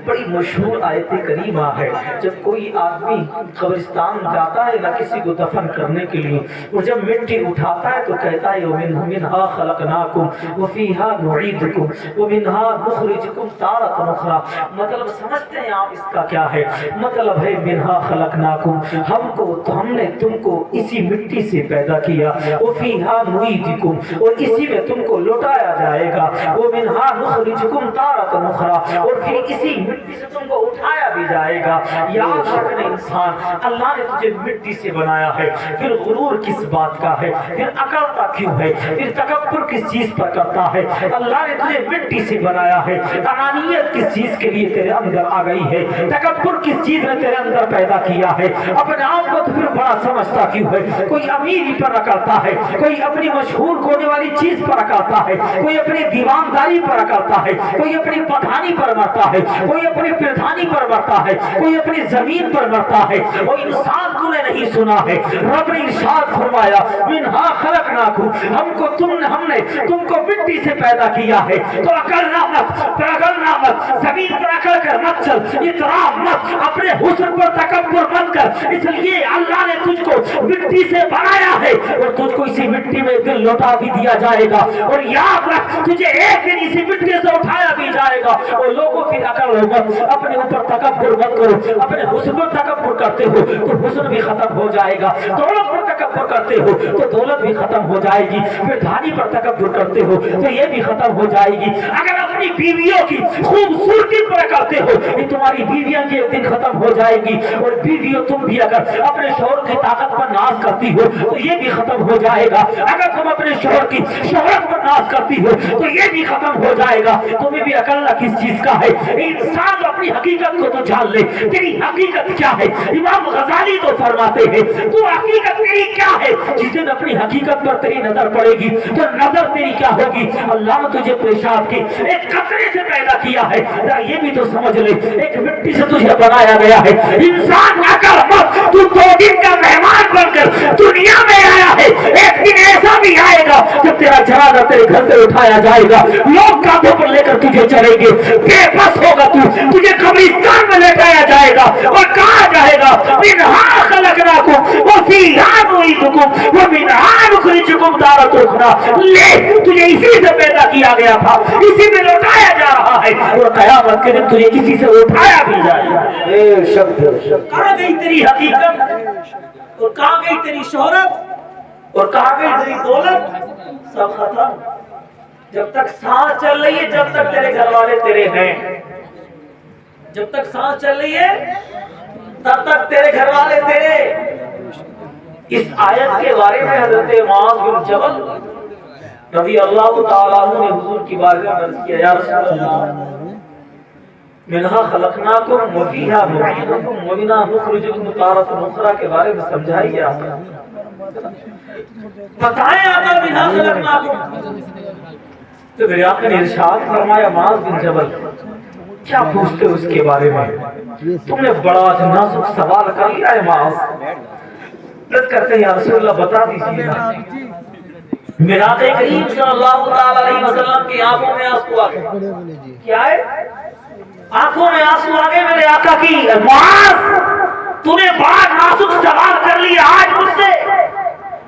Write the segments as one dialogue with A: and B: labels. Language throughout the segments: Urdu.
A: بڑی مشہور آیت کریمہ ہے، جب کوئی آدمی قبرستان جاتا ہے نہ کسی کو دفن کرنے کے لیے، اور جب مٹی اٹھاتا ہے تو کہتا ہے وَمِنْهَا خَلَقْنَاكُمْ وَفِيهَا نُعِيدُكُمْ وَمِنْهَا نُخْرِجُكُمْ تَارَةً أُخْرَى۔ مطلب سمجھتے ہیں آپ اس کا کیا ہے؟ مطلب ہے مِنْهَا خَلَقْنَاكُمْ ہم نے تم کو اسی مٹی سے پیدا کیا، وَفِيهَا نُعِيدُكُمْ اور اسی میں تم کو لوٹایا جائے گا، وَمِنْهَا نُخْرِجُكُمْ تَارَةً أُخْرَى اور پھر اسی مٹی سے تم کو اٹھایا بھی جائے گا۔ یاد رکھنا انسان، اللہ نے تجھے مٹی سے بنایا ہے، پھر غرور کس بات کا ہے؟ پھر اکڑتا کیوں ہے؟ پھر تکبر کس چیز پر کرتا ہے؟ اللہ نے تجھے مٹی سے بنایا ہے، انانیت کس چیز کے لیے تیرے اندر آ گئی ہے؟ تکبر کس چیز نے تیرے اندر پیدا کیا ہے؟ اپنے آپ کو تو پھر بڑا سمجھتا کیوں ہے؟ کوئی امیری پر رکھتا ہے، کوئی اپنی مشہور ہونے والی چیز پر رکھتا ہے، کوئی اپنی دیوانداری پر رکھتا ہے، کوئی اپنی پٹھانی پر مرتا ہے، کوئی اپنی پردھانی پر مرتا ہے، کوئی اپنی زمین پر مرتا ہے۔ وہ انسان تو نے نہیں سنا ہے، رب نے ارشاد فرمایا منہا خلقناکم ہم نے تم کو مٹی سے پیدا کیا ہے، تو اکڑنا مت، زمین پر اکڑ کر مت چل، اطراف مت، اپنے حسن پر تکبر مت کر، اس لیے اللہ نے تجھ کو مٹی سے بنایا ہے اور تجھ کو اسی مٹی میں دل لوٹا بھی دیا جائے گا، اور یاد رکھ تجھے ایک دن اسی مٹی سے اٹھایا بھی جائے گا۔ اور لوگوں کی اکڑ مت، اپنے اوپر تکبر مت کرو، اپنے حسن پر تکبر کرتے ہو تو حسن بھی ختم ہو جائے گا، دولت پر تکبر کرتے ہو تو دولت بھی ختم ہو جائے گی، پھر دھانی پر تکبر کرتے ہو تو یہ بھی ختم ہو جائے گی۔ اگر اپنی بیویوں کی خوبصورتی پر کرتے ہو یہ تمہاری بیویاں بھی ایک دن ختم ہو جائے گی، اور بیویوں تم بھی اگر اپنے شوہر کی طاقت پر ناز کرتی ہو تو یہ بھی ختم ہو جائے گا، اگر تم اپنے شوہر کی شہرت پر ناز کرتی ہو تو یہ بھی ختم ہو جائے گا۔ تمہیں بھی اکڑنا کس چیز کا ہے؟ انسان اپنی حقیقت کو تو جان لے، تیری حقیقت کیا ہے؟ امام غزالی تو فرماتے ہیں تو حقیقت تیری کیا ہے؟ جس دن اپنی حقیقت پر تیری نظر پڑے گی تو نظر تیری کیا ہوگی؟ اللہ نے تجھے پیشاب کے ایک قطرے سے پیدا کیا ہے، یہ بھی تو سمجھ لے، ایک مٹی سے تجھے بنایا گیا ہے۔ انسان اکڑ مت، تو 2 دن کا مہمان بن کر دنیا میں آیا ہے، ایک دن ایسا بھی آئے گا جب تیرا جنازہ تیرے گھر سے اٹھایا جائے گا، لوگ کاندھوں پر لے کر تجھے چلیں گے، بے بس ہوگا تجھے قبرستان میں لٹایا جائے گا اور کہا جائے گا منہا خلقناکم وفیہا نعیدکم ومنہا نخرجکم تارۃ اخری۔ لے تجھے اسی سے پیدا کیا گیا تھا، اسی میں لوٹایا جا رہا ہے، اور قیامت کے دن تجھے اسی سے اٹھایا بھی جائے گا۔ کہاں گئی تیری حقیقت، اور کہاں گئی تیری شہرت، اور کہاں گئی تیری دولت؟ سب ختم۔ جب تک سانس چل رہی ہے، جب تک تیرے گھر والے تیرے ہیں، جب تک سانس چل رہی ہے تب تک تیرے گھر والے تیرے۔ اس آیت کے بارے میں حضرت معاذ بن جبل رضی اللہ تعالیٰ عنہ نے حضور کی بارگاہ میں عرض کیا یا رسول اللہ منہا خلقناکم وفیہا نعیدکم ومنہا نخرجکم تارۃ اخری کے بارے میں سمجھائیے آپ بتائیں آقا منہا خلقناکم۔ تو میرے آقا نے ارشاد فرمایا معاذ بن جبل کیا پوچھتے اس کے بارے میں؟ تم نے بڑا نازک سوال کر لیا ہے معاذ۔ عرض کرتے ہیں یا رسول اللہ بتا دیجیے نا۔ میرا آقا کریم صلی اللہ تعالی علیہ وسلم کی آنکھوں میں آنسو آ گئے۔ کیا ہے؟ آنکھوں میں آنسو آ گئے میرے آقا کی۔ معاذ تو نے بڑا نازک سوال کر لیا آج مجھ سے۔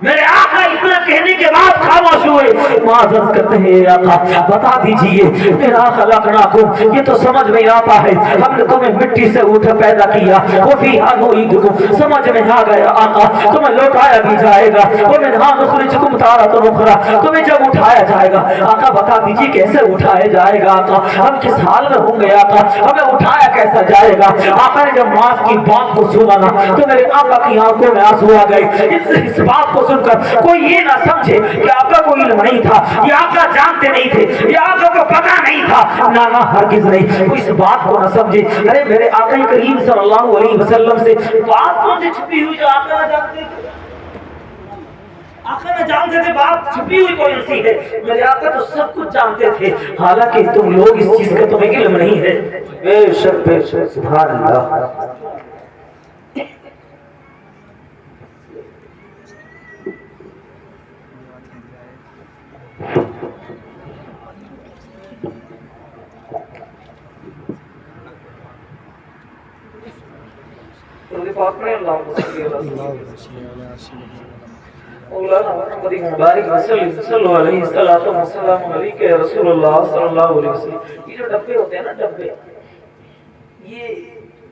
A: میرے آقا اتنا کہنے کے بعد خاموش ہوئے۔ معاذ عرض کرتے ہیں آقا بتا دیجئے میرا خلقناکم، یہ تو سمجھ میں آتا ہے ہم نے تمہیں مٹی سے اٹھا پیدا کیا، وفیہا نعیدکم سمجھ میں آ گیا آقا تمہیں لوٹایا بھی جائے گا، ومنہا نخرجکم تارۃ اخری تمہیں جب اٹھایا جائے گا۔ آقا بتا دیجئے کیسے اٹھایا جائے گا آقا، ہم کس حال میں ہوں گے آقا، ہمیں اٹھایا کیسا جائے گا؟ آقا نے جب معاذ کی بات کو سنا نا تو میرے آقا کی آنکھوں میں آنسو آ گئے۔ اس بات کو سن کر کوئی یہ نہ سمجھے کہ آقا کو علم نہیں تھا، یہ آقا جانتے نہیں تھے، یہ آقا کو پتہ نہیں تھا، نہ ہرگز نہیں۔ کوئی اس بات کو نہ سمجھے ارے میرے آقا کریم صلی اللہ علیہ وسلم سے بات کون سی چھپی ہوئی جو آقا نہ جانتے تھے؟ آقا نہ جانتے تھے بات چھپی ہوئی کون سی ہے؟ میرے آقا تو سب کچھ جانتے تھے، حالانکہ تم لوگ اس چیز کا تمہیں علم نہیں ہے۔ بے شک سبحان اللہ۔ درود پاک میں اللہم صلی اللہ علیہ وسلم مولانا محمد مبارک وسلم صلی اللہ علیہ وسلم علیکہ یا رسول اللہ صلی اللہ علیہ وسلم. یہ جو ڈبے ہوتے ہیں نا ڈبے، یہ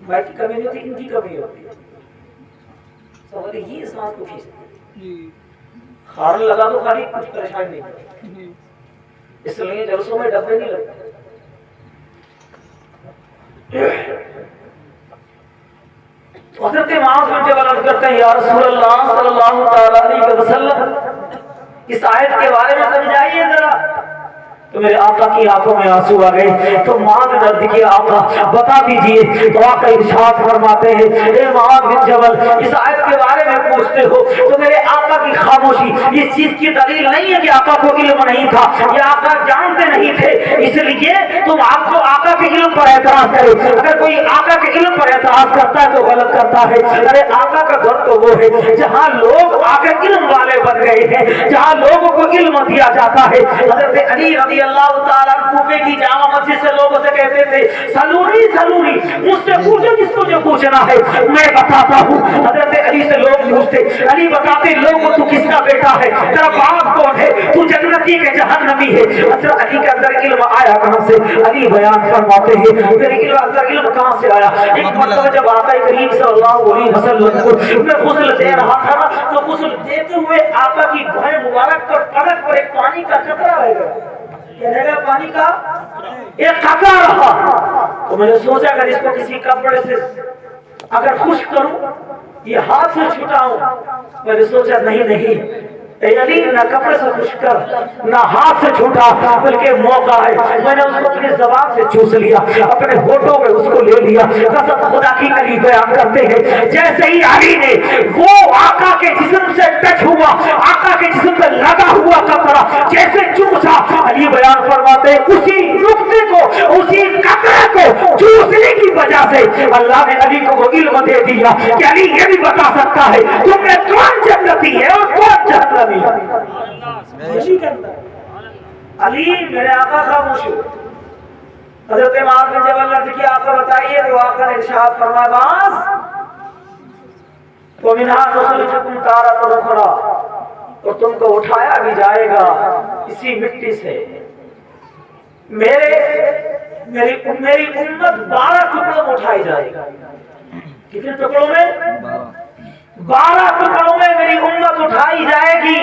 A: مائک کی کمی نہیں ہوتی، ان کی کمی ہوتی ہے. سمجھ یہ سانس کو کھینچتے ہیں. خارن لگا تو خالی کچھ پریشان نہیں ہوتی، اس لیے جلسوں میں ڈبے نہیں لگتے. حضرت معاذ بن جبل عرض کرتے ہیں یا رسول اللہ صلی اللہ علیہ وسلم اس آیت کے بارے میں سمجھائیے ذرا. تو میرے آقا کی آنکھوں میں آنسو آ گئے. تو معاذ نے عرض کیا آقا بتا دیجئے. تو آقا ارشاد فرماتے ہیں اے معاذ بن جبل اس آیت کے بارے میں پوچھتے ہو تو میرے آقا کی خاموشی اس چیز کی دلیل نہیں ہے کہ آقا کو علم نہیں تھا یا آقا جانتے نہیں تھے. اس لیے تم آپ کو آقا کے علم پر اعتراض کرے. اگر کوئی آقا کے علم پر اعتراض کرتا ہے تو غلط کرتا ہے. ارے آقا کا گھر تو وہ ہے جہاں لوگ آ کے علم والے بن گئے ہیں، جہاں لوگوں کو علم دیا جاتا ہے. حضرت علی رضی اللہ تعالیٰ کوفے کی جامع مسجد سے لوگوں سے کہتے تھے سلونی سلونی، مجھ سے پوچھو جس کو جو پوچھنا ہے میں بتاتا ہوں. حضرت علی سے لوگ پوچھتے، علی بتاتے لوگوں تو کس کا بیٹا ہے، تیرا باپ کون ہے، تو جنتی کے جہنمی ہے. حضرت علی کے اندر علم آیا کہاں سے؟ علی بیان فرماتے ہیں میرے اندر علم کہاں سے آیا. ایک مرتبہ جب آقا کریم صلی اللہ علیہ وسلم کو میں غسل دے رہا تھا تو غسل دیتے ہوئے آقا کی بھائیں مبارک پر پلک پر ایک پانی کا قطرہ رہ گیا. پانی کا ایک قطرہ رہا. تو میں نے سوچا اگر اس کو کسی کپڑے سے اگر خشک کروں، یہ ہاتھ سے چھٹاؤں. میں نے سوچا نہیں اے علی نہ کپڑے سے خشک کر نہ ہاتھ سے چھوٹا، بلکہ موقع ہے. میں نے اس کو اپنی زبان سے چوس لیا، اپنے ہونٹوں میں اس کو لے لیا. قسم خدا کی علی بیان کرتے ہیں جیسے ہی علی نے وہ آقا کے جسم سے ٹچ ہوا، آقا کے جسم پہ لگا ہوا قطرہ جیسے چوسا، علی بیان فرماتے ہیں اسی نقطے کو، اسی قطرے کو چوسنے کی وجہ سے اللہ نے علی کو وہ علم دے دیا کہ علی یہ بھی بتا سکتا ہے تم میں کون جنتی ہے اور کون جہنمی. علی میرے آقا خاموش ہو. حضرت معاذ بن جبل نے کیا آقا بتائیے تو آقا نے ارشاد فرمایا معاذ وَمِنْهَا نُخْرِجُكُمْ تَارَةً أُخْرَىٰ، اور تم کو اٹھایا بھی جائے گا اسی مٹی سے. میری امت 12 ٹکڑوں میں اٹھائی جائے گا. کتنے ٹکڑوں میں؟ 12 ٹکڑوں میں میری امت اٹھائی جائے گی.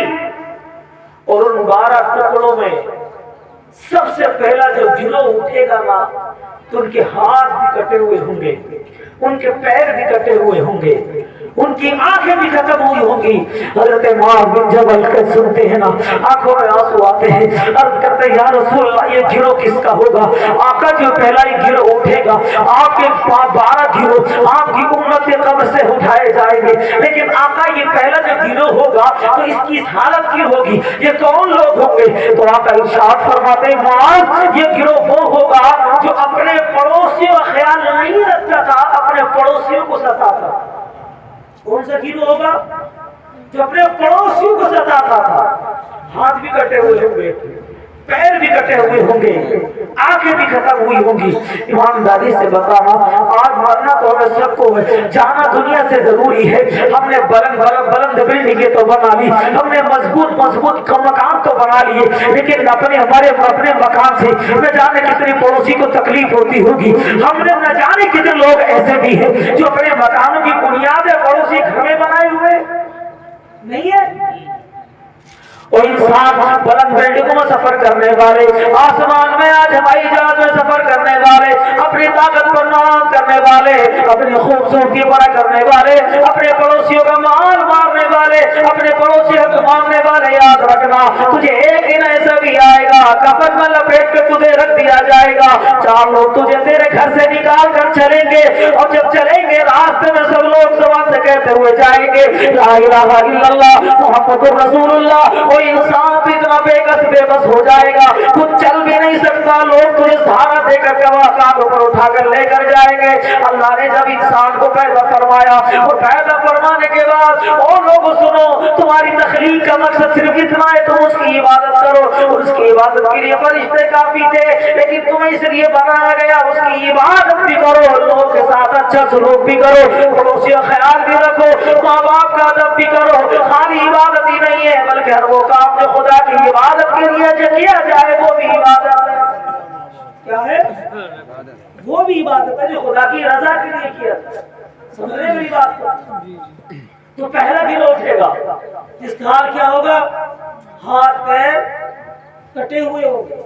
A: اور ان 12 ٹکڑوں میں سب سے پہلا جو گروہ اٹھے گا نا تو ان کے ہاتھ بھی کٹے ہوئے ہوں گے، ان کے پیر بھی کٹے ہوئے ہوں گے، ان کی آنکھیں بھی ختم ہوئی ہوں گی. حضرت معاذ بن جبل کے سنتے ہیں نا آنکھوں میں آنسو آتے ہیں. عرض کرتے ہیں یا رسول اللہ یہ گروہ کس کا ہوگا؟ آقا جو پہلا ہی گروہ اٹھے گا آپ کے 12 گروہ آپ کی امت کے قبر سے اٹھائے جائیں گے. لیکن آقا یہ پہلا جو گروہ ہوگا تو اس کی حالت کی ہوگی، یہ کون لوگ ہوں گے؟ تو آقا ارشاد فرماتے ہیں معاذ یہ گروہ وہ ہوگا جو اپنے پڑوسیوں کا خیال نہیں رکھتا تھا، اپنے پڑوسیوں کو ستاتا. کون سا گروہ ہوگا؟ جو اپنے پڑوسیوں کو ستاتا تھا. ہاتھ بھی کٹے ہوئے ہوں گے، پیر بھی کٹے ہوئے ہوں گے، آنکھیں بھی ختم ہوئی ہوں گی. ایمانداری سے بتانا آج مرنا تو ہمیں سب کو ہے، جانا دنیا سے ضروری ہے. ہم نے بلند بلڈنگیں تو بنا لی، ہم نے مضبوط مکان تو بنا لیے، لیکن اپنے مکان سے نہ جانے کتنے پڑوسی کو تکلیف ہوتی ہوگی. ہم نے نہ جانے کتنے لوگ ایسے بھی ہیں جو اپنے مکانوں کی بنیادیں پڑوسی گھر میں بنائے ہوئے نہیں ہے. اور انسان بلند بلڈنگوں میں سفر کرنے والے، آسمان میں آج ہوائی جہاز میں سفر کرنے والے، اپنی طاقت پر ناز کرنے والے، اپنی خوبصورتی پر کرنے والے، اپنے پڑوسیوں کا مال مارنے والے، اپنے پڑوسیوں کو مارنے والے، یاد رکھنا تجھے ایک دن ایسا بھی آئے گا کفن میں لپیٹ کے تجھے رکھ دیا جائے گا. 4 لوگ تجھے تیرے گھر سے نکال کر چلیں گے، اور جب چلیں گے راستے میں سب لوگ زبان سے کہتے ہوئے جائیں گے لا الہ الا اللہ محمد رسول اللہ. کوئی انسان تو اتنا بے بس ہو جائے گا خود چل بھی نہیں سکتا، لوگ تجھے سہارا دے کر کانٹوں پر اٹھا کر لے کر جائیں گے. اللہ نے جب انسان کو پیدا فرمایا اور پیدا فرمانے کے بعد اور لوگوں سنو تمہاری تخلیق کا مقصد صرف اتنا ہے تم اس کی عبادت کرو، اور اس کی عبادت کے لیے فرشتے کافی تھے، لیکن تمہیں اس لیے بنایا گیا اس کی عبادت بھی کرو، لوگوں کے ساتھ اچھا اچھا سلوک بھی کرو، پڑوسی کا خیال بھی رکھو، ماں باپ کا ادب بھی کرو. خالی عبادت ہی نہیں ہے بلکہ ہر وہ کام جو خدا کی عبادت کے لیے جو کیا جائے وہ بھی عبادت ہے. کیا ہے؟ وہ بھی عبادت ہے جو خدا کی رضا کے لیے کیا جائے. سمجھ رہے میری بات کو؟ تو پہلا دن اٹھے گا جس کا حال کیا ہوگا؟ ہاتھ پیر کٹے ہوئے ہوں گے.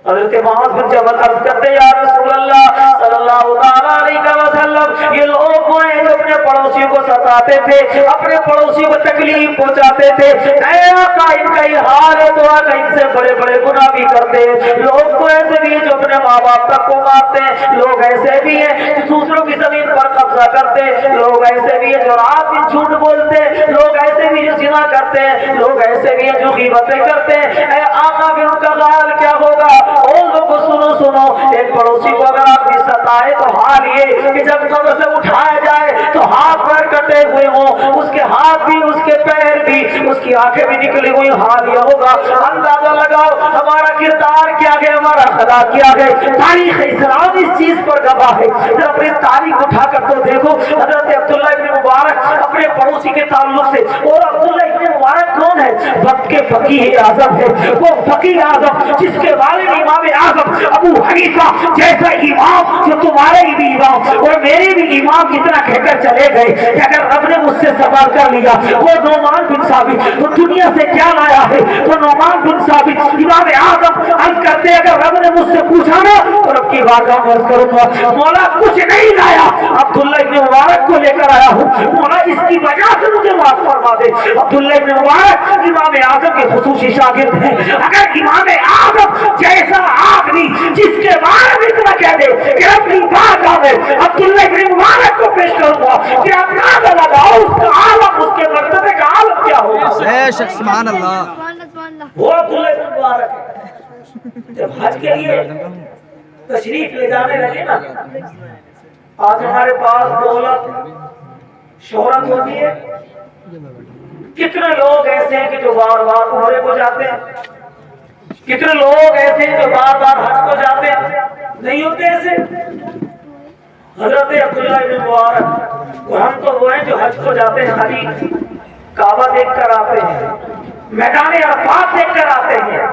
A: حضرت معاذ بن جبل عرض کرتے یا رسول اللہ صلی اللہ علیہ وسلم یہ لوگ ہیں جو اپنے پڑوسیوں کو ستاتے تھے، اپنے پڑوسیوں کو تکلیف پہنچاتے تھے. اے آقا ان کا یہ حال ہے تو آقا ان سے بڑے بڑے گناہ بھی کرتے ہیں. لوگ تو ایسے بھی ہیں جو اپنے ماں باپ تک کو مارتے ہیں، لوگ ایسے بھی ہیں جو دوسروں کی زمین پر قبضہ کرتے ہیں، لوگ ایسے بھی ہیں جو رات دن جھوٹ بولتے ہیں، لوگ ایسے بھی جو زنا کرتے ہیں، لوگ ایسے بھی ہیں جو غیبتیں کرتے ہیں. اے آقا بھی ان کا حال کیا ہوگا؟ اور لوگوں سنو ایک پڑوسی کو اگر آپ بھی ستائے تو حال یہ کہ جب قبر سے اٹھایا جائے تو ہاتھ پیر کٹے ہوئے ہوں، اس کے ہاتھ بھی اس کے پیر بھی اس کی آنکھیں بھی نکلی ہوئی. حال یہ ہوگا. اندازہ لگاؤ ہمارا کردار کیا ہے، ہمارا اخلاق کیا ہے. تاریخ اسلام اس چیز پر گواہ ہے. جب اپنی تاریخ اٹھا کر تو دیکھو حضرت عبداللہ ابن مبارک اپنے پڑوسی کے تعلق سے، اور عبداللہ ابن مبارک کون ہے؟ وقت کے فقیہ اعظم ہے. وہ فقیہ اعظم جس کے والد امام اعظم ابو حنیفہ جیسا امام جو تمہارے بھی امام اور میرے بھی امام اتنا کہہ کر چلے گئے کہ اگر رب نے مجھ سے سوال کر لیا وہ نعمان بن ثابت تو دنیا سے کیا لایا ہے؟ تو نعمان بن ثابت امام اعظم عرض کرتے اگر رب نے مجھ سے پوچھا نا تو رب کی بارگاہ میں عرض کروں گا مولا کچھ نہیں لایا، عبداللہ ابن مبارک کو لے کر آیا ہوں، مولا اس کی وجہ سے مجھے معاف فرما دے. عبداللہ ابن مبارک امام اعظم کے خصوصی شاگرد ہیں. اگر امام اعظم جیسا آدمی جس کے بارے میں اتنا کہہ دے کہ اپنی بارگاہ میں عبداللہ ابن مبارک کو پیش کروں گا کہ اندازہ لگاؤ اس کا عالم، اس کے مرتبے کا عالم کیا ہوگا.
B: سبحان اللہ.
A: وہ عبداللہ ابن مبارک ہے. جب حج کے لیے تشریف لے جانے لگے نا، آج ہمارے پاس دولت شہرت ہوتی ہے، کتنے لوگ ایسے ہیں کہ جو بار بار عمرے کو جاتے ہیں، کتنے لوگ ایسے ہیں جو بار بار حج کو جاتے ہیں. نہیں ہوتے ایسے؟ حضرت عبداللہ ابن مبارک اور ہم تو وہ ہیں جو حج کو جاتے ہیں، خالی کعبہ دیکھ کر آتے ہیں، میدان عرفات دیکھ کر آتے ہیں.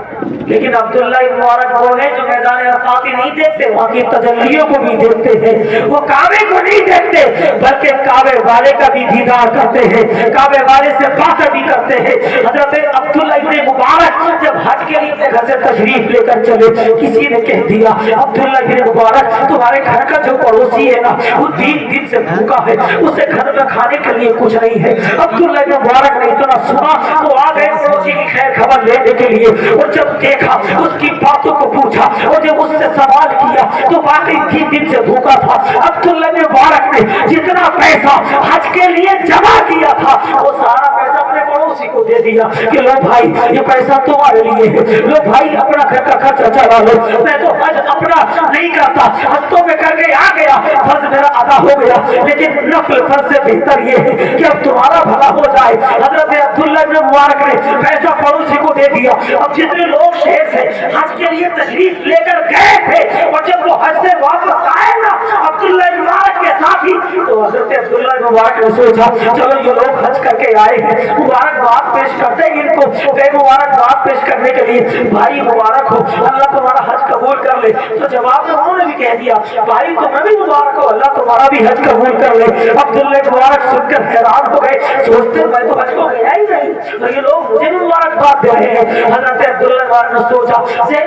A: لیکن عبداللہ ابن مبارک وہ ہیں جو میدان عرفات ہی نہیں دیکھتے، وہاں کی تجلیوں کو بھی دیکھتے ہیں. وہ کعبے کو نہیں دیکھتے بلکہ کعبے والے کا بھی دیدار کرتے ہیں، کعبے والے سے باتیں بھی کرتے ہیں. حضرت عبداللہ ابن مبارک جب حج کے لیے اپنے گھر سے تشریف لے کر چلے، کسی نے کہہ دیا عبداللہ ابن مبارک تمہارے گھر کا جو پڑوسی ہے نا وہ 3 دن سے بھوکا ہے، اسے گھر میں کھانے کے لیے کچھ نہیں ہے. عبداللہ ابن مبارک نے اتنا سنا تو آ گئے پڑوسی کی خیر خبر لینے کے لیے، اور جب دیکھا اس کی باتوں کو پوچھا اور جب اس سے سوال کیا تو واقعی 3 دن سے بھوکا تھا. عبداللہ ابن مبارک نے جتنا پیسہ حج کے لیے جمع کیا تھا وہ سارا پیسہ اپنے پڑوسی کو دے دیا کہ لو بھائی یہ پیسہ تمہارے لیے ہے، لو بھائی اپنا گھر کا خرچہ چلا لو. میں تو حج اپنا نہیں کرتا، حج تو میں کر کے آ گیا، فرض میرا ادا ہو گیا، لیکن نفل فرض سے بہتر یہ ہے کہ اب تمہارا بھلا ہو جائے. حضرت عبداللہ ابن مبارک نے پیسہ پڑوسی کو دے دیا. اب جتنے لوگ شہر سے حج کے لیے تشریف لے کر گئے تھے اور جب وہ حج سے واپس آئے نا عبداللہ ابن مبارک کے ساتھی، تو حضرت عبداللہ ابن مبارک نے سوچا چلو یہ لوگ حج کر کے آئے ہیں، مبارکباد پیش کرتے ہیں ان کو. مبارکباد پیش کرنے کے لیے بھائی مبارک ہو، اللہ تمہارا حج قبول کر لے. تو جواب میں انہوں نے بھی کہہ دیا بھائی تمہیں بھی مبارک ہو، اللہ تمہارا بھی حج قبول کر لے. عبداللہ مبارک سن کر حیران ہو گئے، سوچتے میں تو حج کو گیا ہی نہیں تو یہ لوگ مجھے بھی مبارکباد دے رہے ہیں. حضرت عبداللہ مبارک نے سوچا سے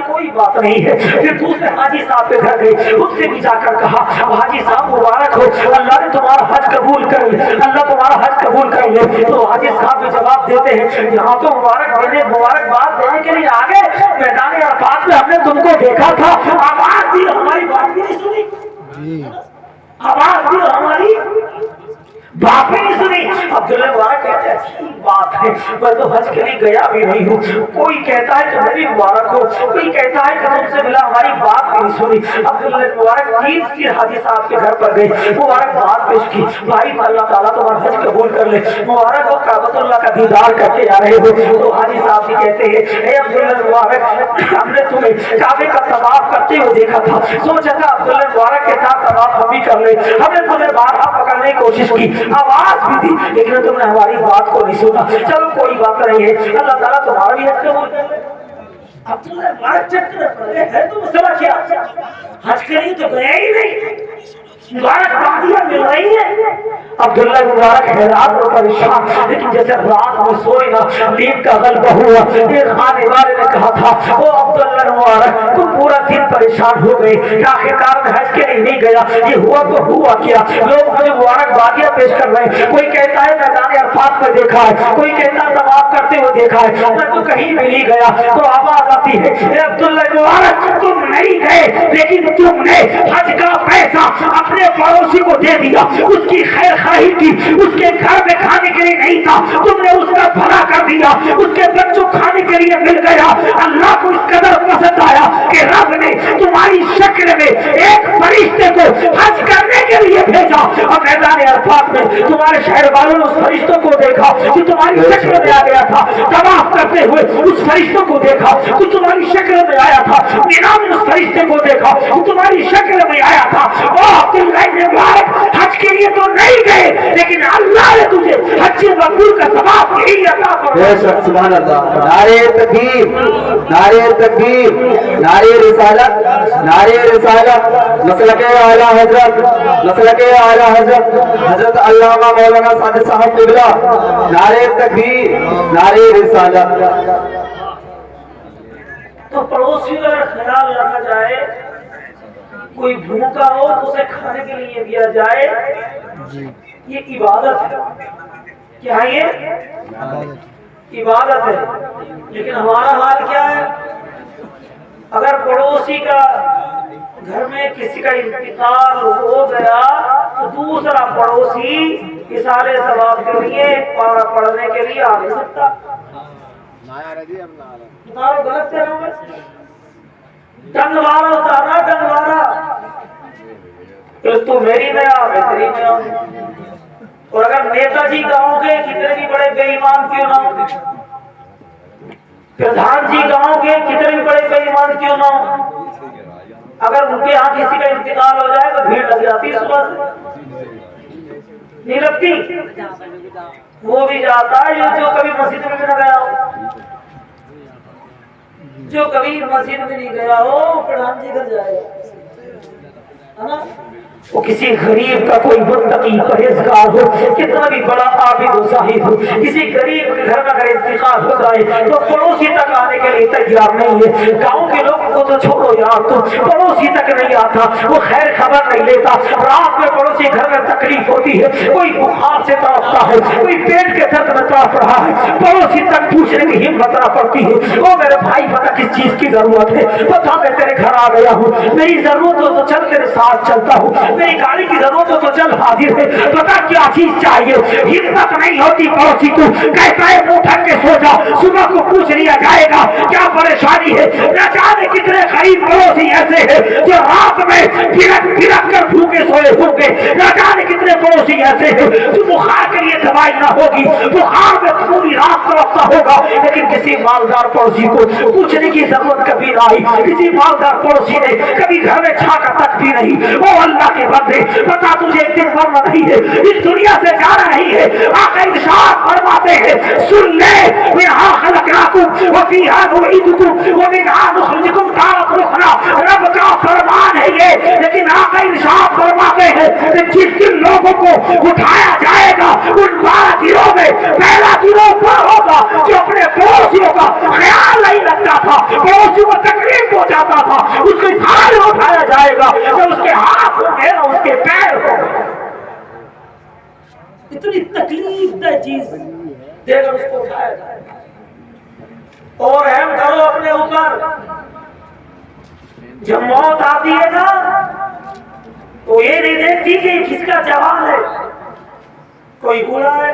A: کوئی بات نہیں ہے. پھر دوسرے حاجی صاحب کے گھر گئے، اس سے بھی جا کر کہا حاجی صاحب مبارک ہو، اللہ نے تمہارا حج قبول کر لے، اللہ تمہارا حج قبول کر لے. تو حاجی صاحب بھی جواب دیتے ہیں یہاں تو مبارکباد دینے کے لیے آگے میدان عرفات میں ہم نے تم کو دیکھا تھا، آواز دی ہماری بات بھی نہیں سنی، آواز دی ہماری بات بھی نہیں سنی. عبداللہ مبارک کہتے عجیب بات ہے، میں تو حج کے لیے گیا بھی نہیں ہوں، کوئی کہتا ہے کہ نبی مبارک ہو، کوئی کہتا ہے کہ تم سے ملا ہماری بات نہیں سنی۔ عبداللہ مبارک 3 حاجی صاحب کے گھر پر گئے، مبارک بات پیش کی، بھائی اللہ تعالیٰ تمہارا حج قبول کر لے، مبارک ہو کعبۃ اللہ کا دیدار کر کے آ رہے ہو۔ تو حاجی صاحب بھی کہتے ہیں اے عبداللہ مبارک، ہم نے تمہیں کعبے کا طواف کرتے ہوئے دیکھا تھا، سوچا تھا عبداللہ مبارک کے ساتھ طواف ہم بھی کر لیں، ہم نے تمہیں بارہا پکڑنے کی کوشش کی، آواز بھی دی، لیکن تم نے ہماری بات کو نہیں سنا۔ چلو کوئی بات نہیں ہے، اللہ تعالیٰ تمہارا بھی حج قبول کر لے۔ عبداللہ مبارک چکر پڑ گئے، ہے تو مسئلہ کیا؟ حج کے لیے تو گیا ہی نہیں، مبارک بادیاں مل رہی ہے۔ عبداللہ مبارک حیران اور پریشان، لیکن جیسے رات میں سوئے نا، نیند کا غلبہ ہوا۔ ایک خانے والے نے کہا تھا او عبداللہ مبارک تم پورا دن پریشان ہو گئے، آخرکار میں حج کے لیے نہیں گیا، یہ ہوا تو ہوا کیا؟ لوگ مجھے مبارک بادیاں پیش کر رہے ہیں، کوئی کہتا ہے میدان عرفات میں دیکھا ہے، کوئی کہتا ہے طواف کرتے ہوئے دیکھا ہے، میں تو کہیں بھی نہیں گیا۔ تو آواز آتی ہے اے عبداللہ مبارک تم نہیں گئے، لیکن تم نے حج کا پیسہ اپنے پڑوسی کو دے دیا، اس کی خیر خواہی کی، اس کے گھر میں کھانے کے لیے نہیں تھا، تم نے اس کا بھلا کر دیا، اس کے بچوں کھانے کے لیے مل گیا۔ اللہ کو اس قدر پسند آیا کہ رب نے تمہاری شکل میں ایک فرشتے کو حج کرنے کے لیے بھیجا، اور میدان عرفات میں تمہارے شہر والوں نے اس فرشتوں کو دیکھا جو تمہاری شکل میں آ گیا تھا، طواف کرتے ہوئے اس فرشتوں کو دیکھا جو تمہاری شکل میں آیا تھا، مینا میں اس فرشتے کو دیکھا جو تمہاری شکل میں آیا تھا۔ او عبداللہ مبارک حج کے لیے تو نہیں گئے، لیکن اللہ نے تجھے حج مبرور کا ثواب یہی عطا فرمایا۔
B: سبحان اللہ، نعرہ تکبیر، نعرہ تکبیر، نعرہ رسالت، نعرہ رسالت، مسلک اعلیٰ حضرت، مسلک اعلیٰ حضرت حضرت علامہ مولانا سعد صاحب قبلہ، نعرہ تکبیر، نعرہ رسالت۔
A: تو پڑوسی کا خیال رکھا جائے، کوئی بھوکا ہو تو اسے کھانے کے لیے دیا جائے، یہ عبادت ہے۔ کیا ہے یہ؟ عبادت ہے۔ لیکن ہمارا حال کیا ہے؟ اگر پڑوسی کا گھر میں کسی کا انتقال ہو گیا تو دوسرا پڑوسی اثارے ثواب کے لیے پارا پڑھنے کے لیے آ نہیں سکتا۔ بتاؤ غلط کر رہا ہوں؟ ڈنگوارا اتارا، ڈنگوارا تو میری میں آ میں تیری میں آؤں۔ اور اگر نیتا جی گاؤں کے کتنے بھی بڑے بے ایمان کیوں نہ ہوں، پردھان جی گاؤں کے کتنے بھی بڑے بے ایمان کیوں نہ ہوں، اگر ان کے ہاں کسی کا انتقال ہو جائے تو بھیڑ لگ جاتی صبح سے، نہیں لگتی؟ وہ بھی جاتا ہے جو کبھی مسجد میں نہ گیا ہو، جو کبھی مسجد میں نہیں گیا ہو پردھان جی گھر جائے گا، وہ کسی غریب کا کوئی متقی پرہیزگار ہو، کتنا بھی بڑا عابد و زاہد ہو، کسی غریب کے گھر کا اگر انتقال ہو جائے تو پڑوسی تک آنے کے لیے تیار نہیں ہے۔ گاؤں کے لوگوں کو تو چھوڑو یار، تو پڑوسی تک نہیں آتا، وہ خیر خبر نہیں لیتا۔ رات میں پڑوسی گھر میں تکلیف ہوتی ہے، کوئی بخار سے تڑپتا ہے، کوئی پیٹ کے درد میں تڑپ رہا ہے، پڑوسی تک پوچھنے کی ہمت نہ پڑتی ہے، او میرے بھائی پتہ کس چیز کی ضرورت ہے، بتا میں تیرے گھر آ گیا ہوں، میری ضرورت ہو تو چل تیرے ساتھ چلتا ہوں، میری گاڑی کی ضرورت ہو تو چل حاضر ہے، بتا کیا چیز چاہیے۔ ہمت نہیں ہوتی پڑوسی کو، کہتا ہے منہ ڈھک کے سو جا، صبح کو پوچھ لیا جائے گا کیا پریشانی ہے۔ نہ جانے کتنے غریب پڑوسی ایسے ہیں جو رات میں پھرک پھرک کر بھوکے سوئے ہوں گے، نہ جانے کتنے پڑوسی ایسے ہیں جو بخار کے لیے دوائی نہ ہوگی، بخار میں پوری رات تڑپتا ہوگا، لیکن کسی مالدار پڑوسی کو پوچھنے کی ضرورت کبھی نہ آئی، کسی مالدار پڑوسی نے کبھی گھر میں چھاکا تک بھی نہیں۔ وہ اللہ کے بندے بتا تجھے ایک دن مرنا نہیں ہے، اس دنیا سے جانا نہیں ہے۔ آقا ارشاد فرماتے ہیں سن لے منہا خلقناکم وفیہا نعیدکم ومنہا نخرجکم تارۃ اخری، رب کا فرمان ہے یہ۔ لیکن آقا ارشاد فرماتے ہیں کہ جس دن لوگوں کو اٹھایا جائے گا ان 12 دنوں میں پہلا دنوں پر ہوگا جو اپنے پڑوسیوں کا خیال نہیں رکھتا تھا، پڑوسیوں کو تکلیف پہنچاتا تھا، اس کو سارے اٹھایا جائے گا، جب اس کے ہاتھ ہوں گے اس کے پیر ہوں گے۔ اتنی تکلیف دہ چیز دے کر اس کو اٹھایا جائے گا۔ اور رحم کرو اپنے اوپر، جب موت آتی ہے نا تو یہ نہیں دیکھتی کہ کس کا جوان ہے، کوئی بوڑھا ہے